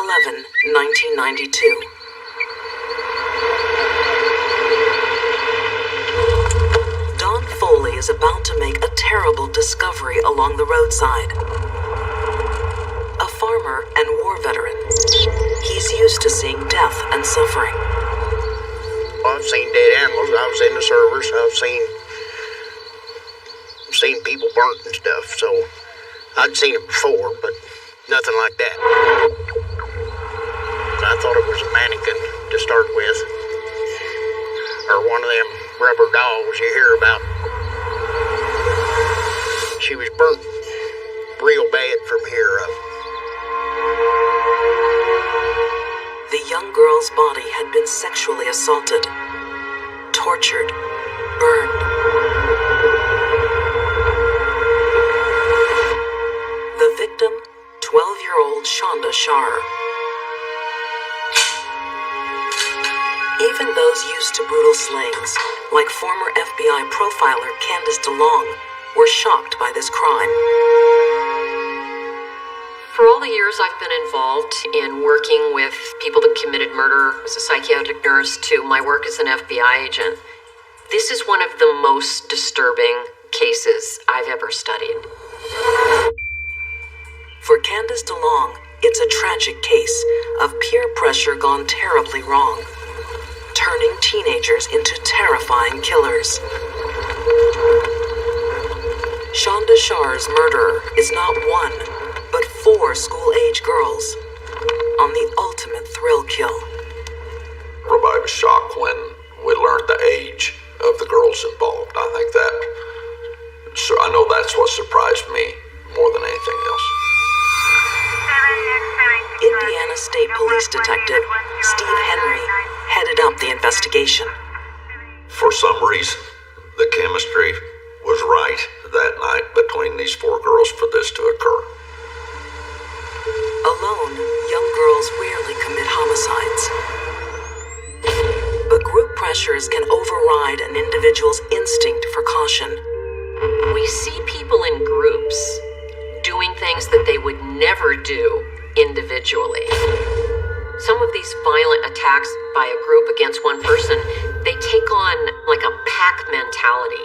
11, 1992. Don Foley is about to make a terrible discovery along the roadside. A farmer and war veteran. He's used to seeing death and suffering. I've seen dead animals. I was in the service. I've seen people burnt and stuff, so I'd seen it before, but nothing like that. I thought it was a mannequin to start with, or one of them rubber dolls you hear about. She was burnt real bad from here up. The young girl's body had been sexually assaulted, tortured, burned. The victim, 12-year-old Shanda. Even those used to brutal slayings, like former FBI profiler Candace DeLong, were shocked by this crime. For all the years I've been involved in working with people that committed murder as a psychiatric nurse to my work as an FBI agent, this is one of the most disturbing cases I've ever studied. For Candace DeLong, it's a tragic case of peer pressure gone terribly wrong, turning teenagers into terrifying killers. Shanda Shar's murderer is not one, but 4 school-age girls on the ultimate thrill kill. Everybody was shocked when we learned the age of the girls involved. I think I know that's what surprised me more than anything else. Indiana State Police Detective Steve Henry headed up the investigation. For some reason, the chemistry was right that night between these 4 girls for this to occur. Alone, young girls rarely commit homicides. But group pressures can override an individual's instinct for caution. We see people in groups doing things that they would never do individually. Some of these violent attacks by a group against one person, they take on like a pack mentality.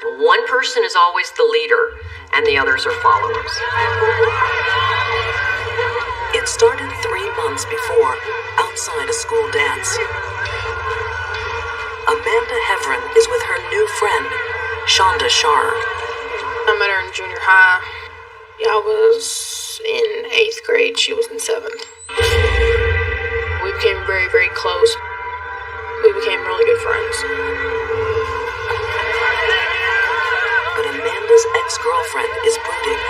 And one person is always the leader, and the others are followers. It started 3 months before, outside a school dance. Amanda Hevron is with her new friend, Shanda Shar. I met her in junior high. I was in 8th grade. She was in 7th. We became very, very close. We became really good friends. But Amanda's ex-girlfriend is brooding.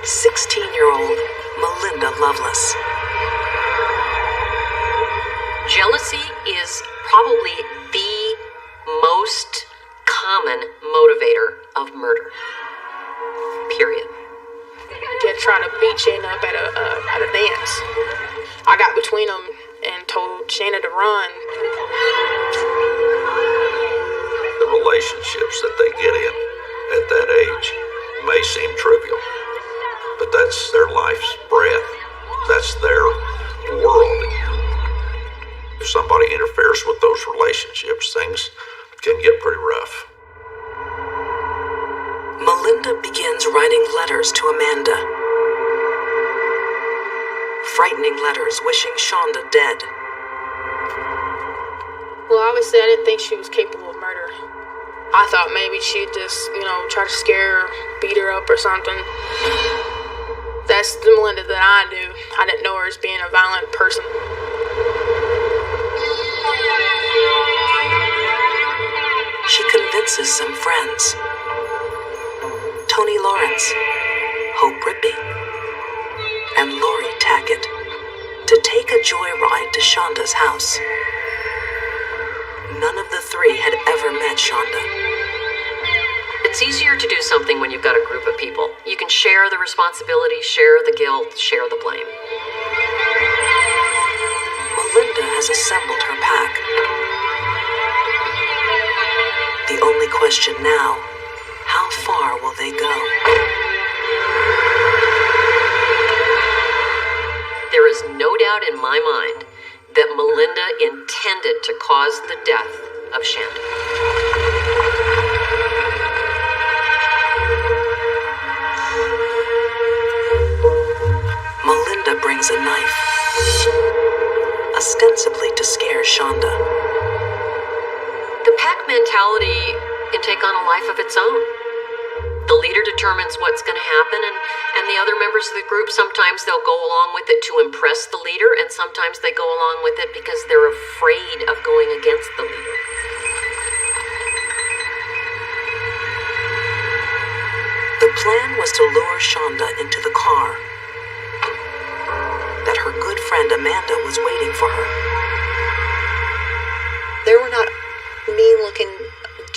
16-year-old Melinda Lovelace. Jealousy is probably the most common motivator of murder. Period. They tried to beat Shanda up at a dance. I got between them and told Shanda to run. The relationships that they get in at that age may seem trivial, but that's their life's breath. That's their world. If somebody interferes with those relationships, things can get pretty rough. Melinda begins writing letters to Amanda. Frightening letters wishing Shanda dead. Well, obviously I didn't think she was capable of murder. I thought maybe she'd just, try to scare her, beat her up or something. That's the Melinda that I knew. I didn't know her as being a violent person. She convinces some friends. Tony Lawrence, Hope Rippey, and Lori Tackett to take a joyride to Shanda's house. None of the 3 had ever met Shanda. It's easier to do something when you've got a group of people. You can share the responsibility, share the guilt, share the blame. Melinda has assembled her pack. The only question now, how far will they go? is no doubt in my mind that Melinda intended to cause the death of Shanda. Melinda brings a knife, ostensibly to scare Shanda. The pack mentality can take on a life of its own. The leader determines what's going to happen, and the other members of the group, sometimes they'll go along with it to impress the leader, and sometimes they go along with it because they're afraid of going against the leader. The plan was to lure Shanda into the car, that her good friend Amanda was waiting for her. There were not mean-looking,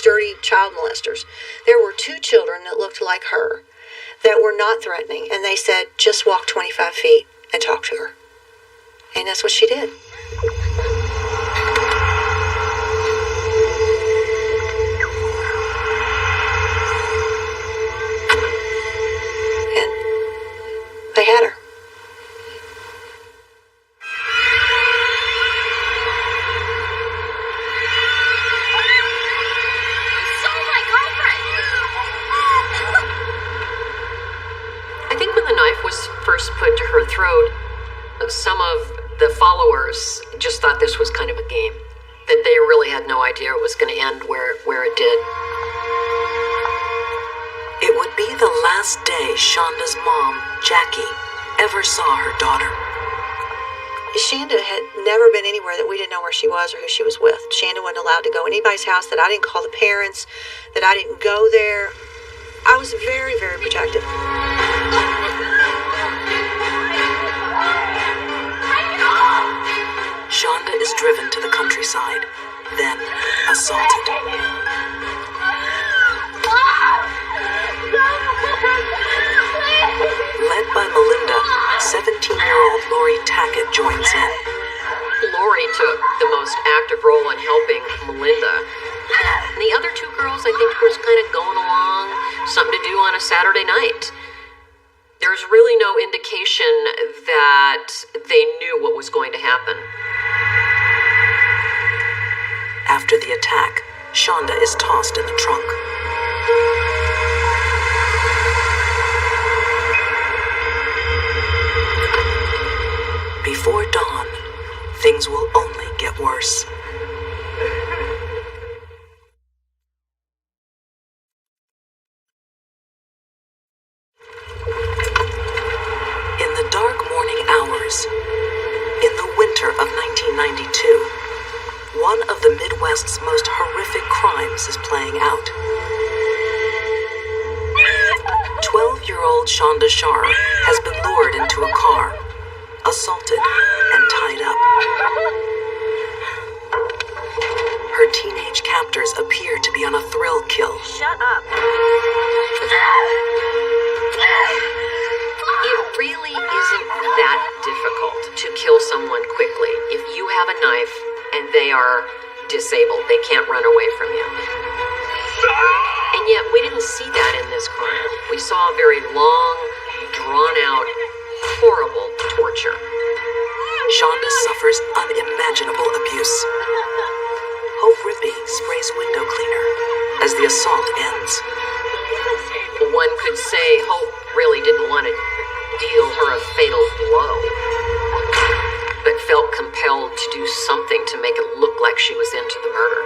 dirty child molesters. There were 2 children that looked like her that were not threatening, and they said, just walk 25 feet and talk to her. And that's what she did. And they had her. First put to her throat, some of the followers just thought this was kind of a game, that they really had no idea it was going to end where it did. It would be the last day Shanda's mom, Jackie, ever saw her daughter. Shanda had never been anywhere that we didn't know where she was or who she was with. Shanda wasn't allowed to go anybody's house that I didn't call the parents, that I didn't go there. I was very, very protective. Shanda is driven to the countryside, then assaulted. Led by Melinda, 17-year-old Lori Tackett joins in. Lori took the most active role in helping Melinda. And the other 2 girls, I think, were kind of going along, something to do on a Saturday night. There's really no indication that they knew what was going to happen. After the attack, Shanda is tossed in the trunk. Before dawn, things will only get worse. In the dark morning hours, in the winter of 1992, one of the Midwest's most horrific crimes is playing out. 12-year-old Shanda Shar has been lured into a car, assaulted, and tied up. Her teenage captors appear to be on a thrill kill. Shut up. It really isn't that difficult to kill someone quickly if you have a knife and they are disabled. They can't run away from you. And yet, we didn't see that in this crime. We saw a very long, drawn-out, horrible torture. Shanda suffers unimaginable abuse. Hope Rippey sprays window cleaner as the assault ends. One could say Hope really didn't want to deal her a fatal blow, but felt compelled to do something to make it look like she was into the murder.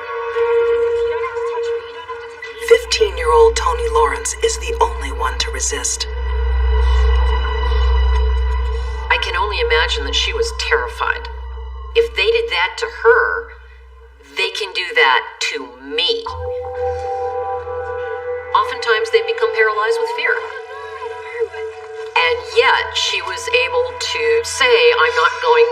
15-year-old Toni Lawrence is the only one to resist. I can only imagine that she was terrified. If they did that to her, they can do that to me. Oftentimes they become paralyzed with fear. And yet she was able to say, I'm not going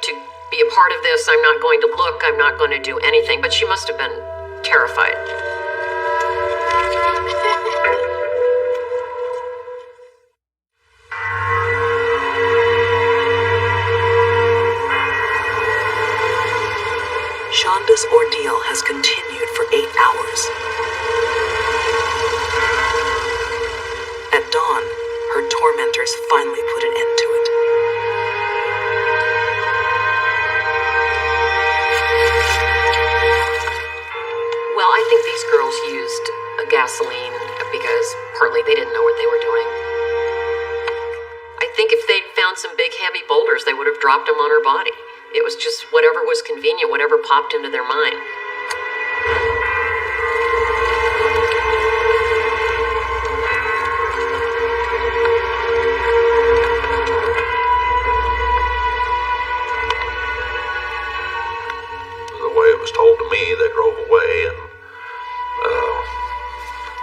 to be a part of this, I'm not going to look, I'm not going to do anything. But she must have been terrified. Shanda's ordeal has continued for 8 hours. At dawn, her tormentors finally put an end to it. dropped them on her body. It was just whatever was convenient, whatever popped into their mind. The way it was told to me, they drove away and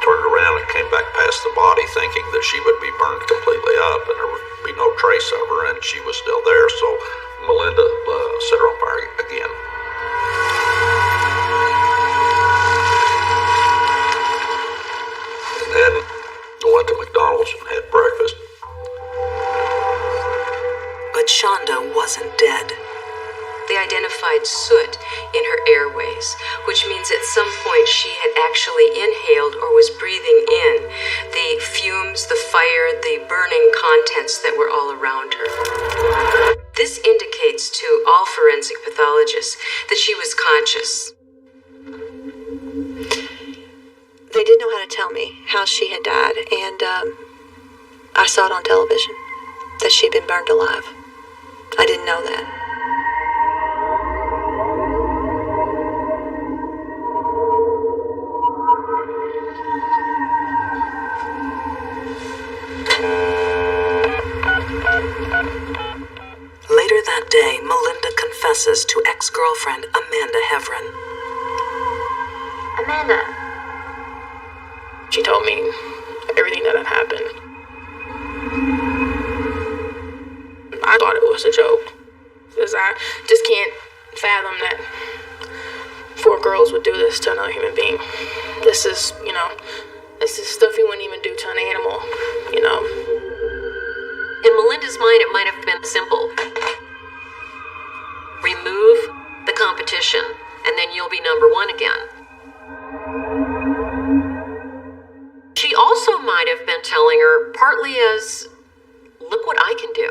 turned around and came back past the body thinking that she would be burned completely up and there would be no trace of her, and she was still there, so Melinda set her on fire again. And then went to McDonald's and had breakfast. But Shanda wasn't dead. They identified soot in her airways, which means at some point she had actually inhaled or was breathing in the fumes, the fire, the burning contents that were all around her. This indicates to all forensic pathologists that she was conscious. They didn't know how to tell me how she had died, and I saw it on television that she'd been burned alive. I didn't know that. Later that day, Melinda confesses to ex-girlfriend Amanda Hevron. Amanda. She told me everything that had happened. I thought it was a joke, because I just can't fathom that 4 girls would do this to another human being. This is stuff you wouldn't even do to an animal, In Melinda's mind, it might have been simple. Remove the competition, and then you'll be number 1 again. She also might have been telling her, partly as, look what I can do.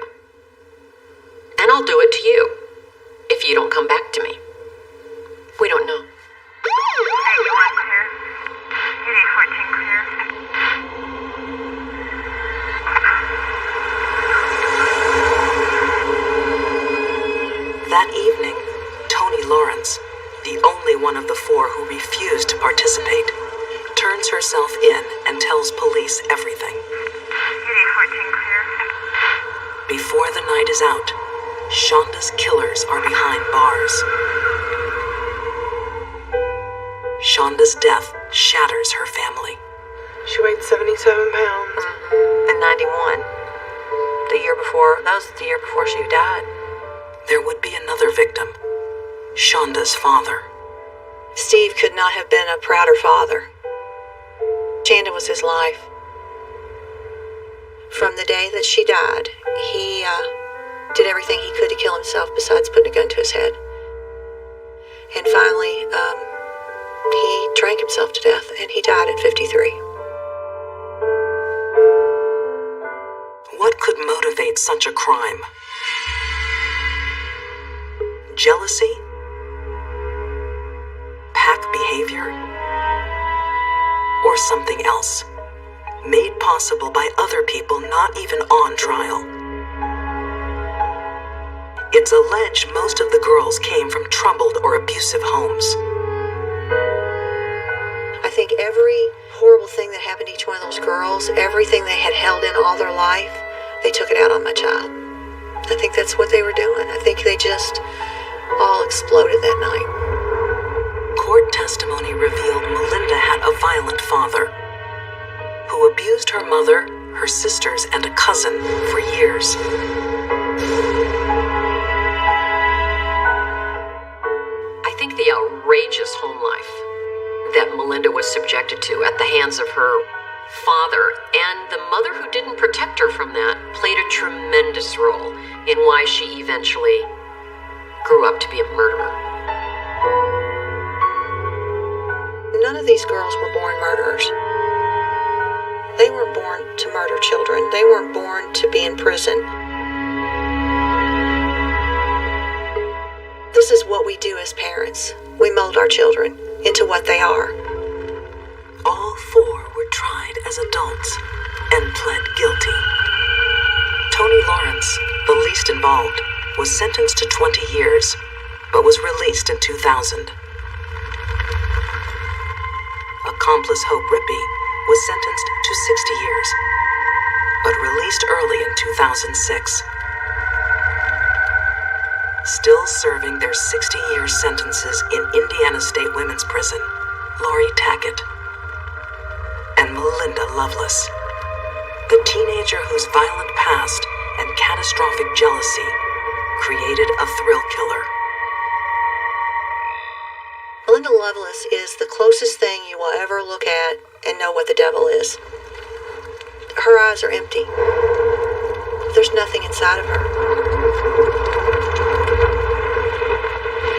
And I'll do it to you, if you don't come back to me. We don't know. 81 clear. 8814 clear. That evening, Tony Lawrence, the only one of the 4 who refused to participate, turns herself in and tells police everything. 8814 clear. Before the night is out, Shanda's killers are behind bars. Shanda's death shatters her family. She weighed 77 pounds. In 91. That was the year before she died. There would be another victim, Shanda's father. Steve could not have been a prouder father. Shanda was his life. From the day that she died, he did everything he could to kill himself besides putting a gun to his head. And finally, he drank himself to death, and he died at 53. What could motivate such a crime? Jealousy? Pack behavior? Or something else, made possible by other people not even on trial? It's alleged most of the girls came from troubled or abusive homes. I think every horrible thing that happened to each one of those girls, everything they had held in all their life, they took it out on my child. I think that's what they were doing. I think they just all exploded that night. Court testimony revealed Melinda had a violent father who abused her mother, her sisters, and a cousin for years. I think the outrageous home life that Melinda was subjected to at the hands of her father and the mother who didn't protect her from that played a tremendous role in why she eventually grew up to be a murderer. None of these girls were born murderers. They weren't born to murder children. They weren't born to be in prison. This is what we do as parents. We mold our children into what they are. All 4 were tried as adults and pled guilty. Tony Lawrence, the least involved, was sentenced to 20 years, but was released in 2000. Accomplice Hope Rippey was sentenced to 60 years, but released early in 2006. Still serving their 60-year sentences in Indiana State Women's Prison, Lori Tackett. And Melinda Loveless, the teenager whose violent past and catastrophic jealousy created a thrill killer. Melinda Loveless is the closest thing you will ever look at and know what the devil is. Her eyes are empty. There's nothing inside of her.